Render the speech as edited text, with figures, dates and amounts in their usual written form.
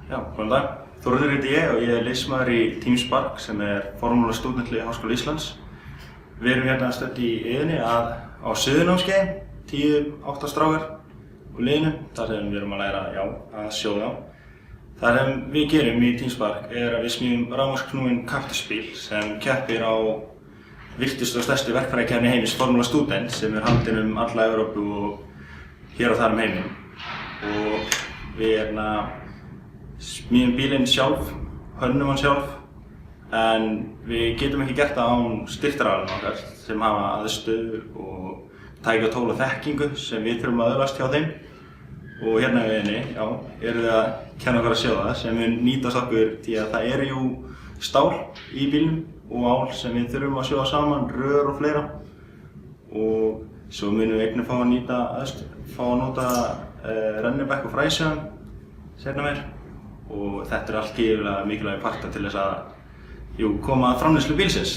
Já, góðan dag. Þórður heiti ég og ég liðsmaður í Team Spark sem formúla stúdentslið Háskóla Íslands. Við erum hérna stödd í Iðunni á suðurnámskeiði, 10-8 strákar úr liðinu, þar sem við erum að læra að sjóða. Það sem við gerum í Team Spark að við smíðum rafmagnsknúinn kaktusbíl sem keppir á virtustu og stærstu verkfræðikeppni heims Formúla Student sem haldin alla Evrópu og hér og þar heiminn. Og við smíðum bílinn sjálf, hönnum hann sjálf, en við getum ekki gert það án styrktaraðilum okkar sem hafa aðstöðu og tæki og tól og þekkingu sem við þurfum að öðlast hjá þeim. Og hérna við henni, erum við að kenna okkur að sjóða sem mun nýtast okkur því að það jú stál í bílnum og ál sem við þurfum að sjóða saman, rör og fleira. Og svo munum við einnig fá að nota rennibekk og fræsjón seinna meir. Og þetta allt gífurlega mikilvægir partar til þess að koma að framleiðslu bílsins.